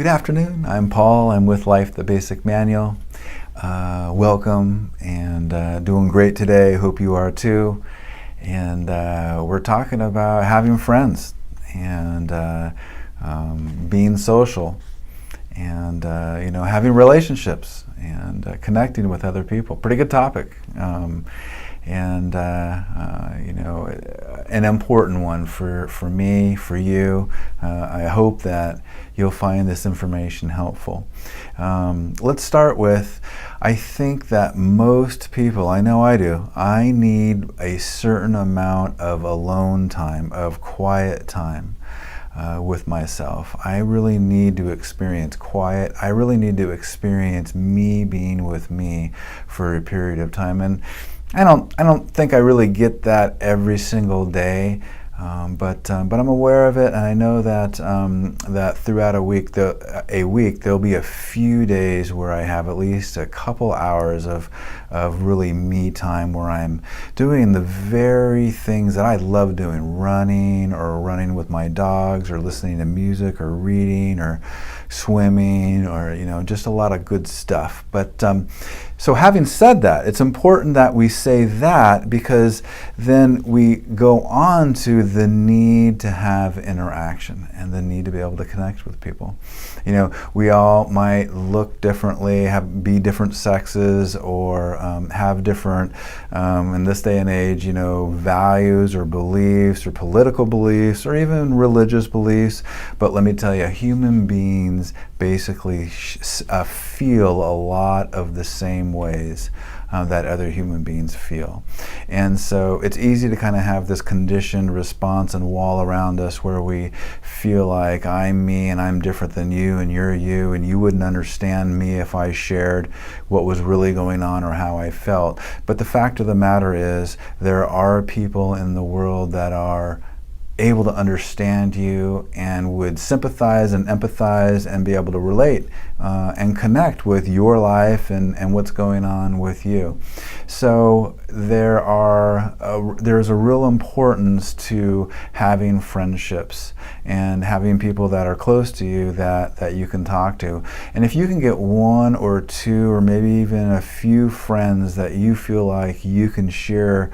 Good afternoon. I'm Paul. I'm with Life, the Basic Manual. Welcome, and doing great today. Hope you are too. And we're talking about having friends and being social and having relationships and connecting with other people. Pretty good topic. An important one for me, for you. I hope that you'll find this information helpful. Let's start with, I think that most people, I know I do, I need a certain amount of alone time, of quiet time. With myself. I really need to experience quiet. I really need to experience me being with me for a period of time. And I don't think I really get that every single day, but I'm aware of it, and I know that that throughout a week there'll be a few days where I have at least a couple hours of really me time, where I'm doing the very things that I love doing, running with my dogs, or listening to music, or reading, or swimming, or just a lot of good stuff. But so having said that, it's important that we say that, because then we go on to the need to have interaction and the need to be able to connect with people. We all might look differently, be different sexes, or have different, in this day and age, values or beliefs or political beliefs or even religious beliefs. But let me tell you, human beings basically feel a lot of the same ways that other human beings feel. And so it's easy to kind of have this conditioned response and wall around us, where we feel like I'm me and I'm different than you and you're you, and you wouldn't understand me if I shared what was really going on or how I felt. But the fact of the matter is, there are people in the world that are able to understand you and would sympathize and empathize and be able to relate and connect with your life and what's going on with you. So there's a real importance to having friendships and having people that are close to you that you can talk to. And if you can get one or two or maybe even a few friends that you feel like you can share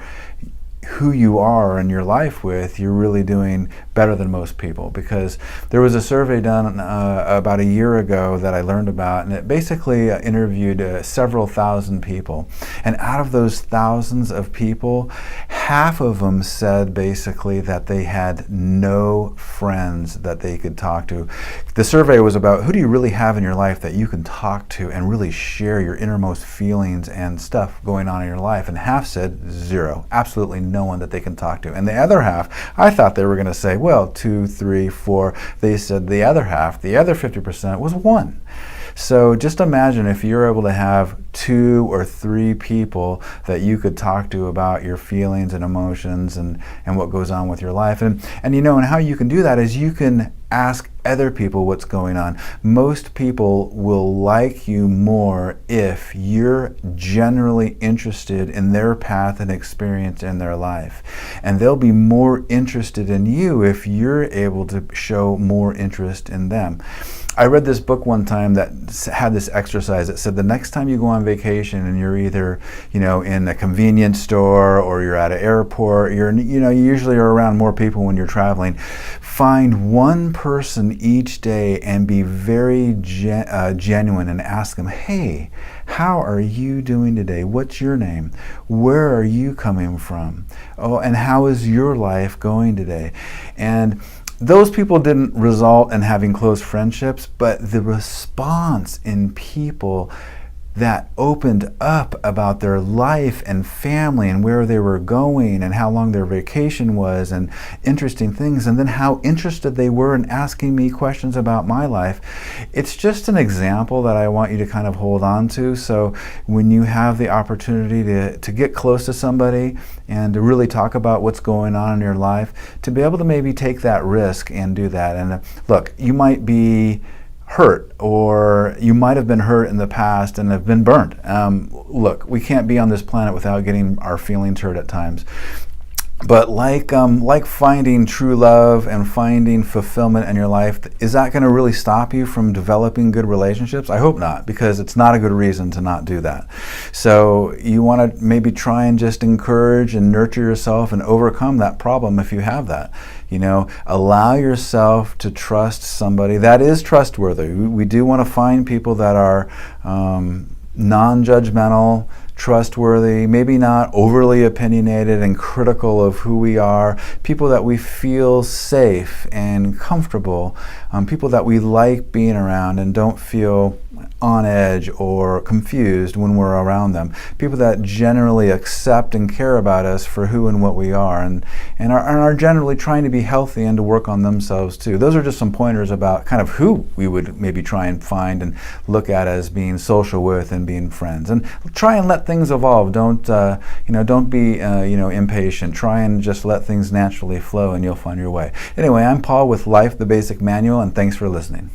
who you are in your life with, you're really doing better than most people. Because there was a survey done about a year ago that I learned about, and it basically interviewed several thousand people. And out of those thousands of people, half of them said basically that they had no friends that they could talk to. The survey was about, who do you really have in your life that you can talk to and really share your innermost feelings and stuff going on in your life? And half said zero, absolutely no one that they can talk to. And the other half, I thought they were going to say, well, 2, 3, 4. They said the other half, the other 50%, was one. So just imagine if you're able to have 2 or 3 people that you could talk to about your feelings and emotions and what goes on with your life. And how you can do that is you can ask other people what's going on. Most people will like you more if you're generally interested in their path and experience in their life. And they'll be more interested in you if you're able to show more interest in them. I read this book one time that had this exercise that said, the next time you go on vacation and you're either, in a convenience store or you're at an airport, you usually are around more people when you're traveling. Find one person each day and be very genuine and ask them, hey, how are you doing today? What's your name? Where are you coming from? Oh, and how is your life going today? And those people didn't result in having close friendships, but the response in people that opened up about their life and family and where they were going and how long their vacation was and interesting things, and then how interested they were in asking me questions about my life. It's just an example that I want you to kind of hold on to. So when you have the opportunity to get close to somebody and to really talk about what's going on in your life, to be able to maybe take that risk and do that. And look, you might be hurt, or you might have been hurt in the past and have been burned. Look, we can't be on this planet without getting our feelings hurt at times. But like finding true love and finding fulfillment in your life, is that going to really stop you from developing good relationships? I hope not, because it's not a good reason to not do that. So you want to maybe try and just encourage and nurture yourself and overcome that problem if you have that. Allow yourself to trust somebody that is trustworthy. We do want to find people that are non-judgmental, trustworthy, maybe not overly opinionated and critical of who we are, people that we feel safe and comfortable, people that we like being around and don't feel on edge or confused when we're around them, people that generally accept and care about us for who and what we are, and are generally trying to be healthy and to work on themselves too. Those are just some pointers about kind of who we would maybe try and find and look at as being social with and being friends, and try and let things evolve. Don't be impatient. Try and just let things naturally flow, and you'll find your way. Anyway, I'm Paul with Life, the Basic Manual, and thanks for listening.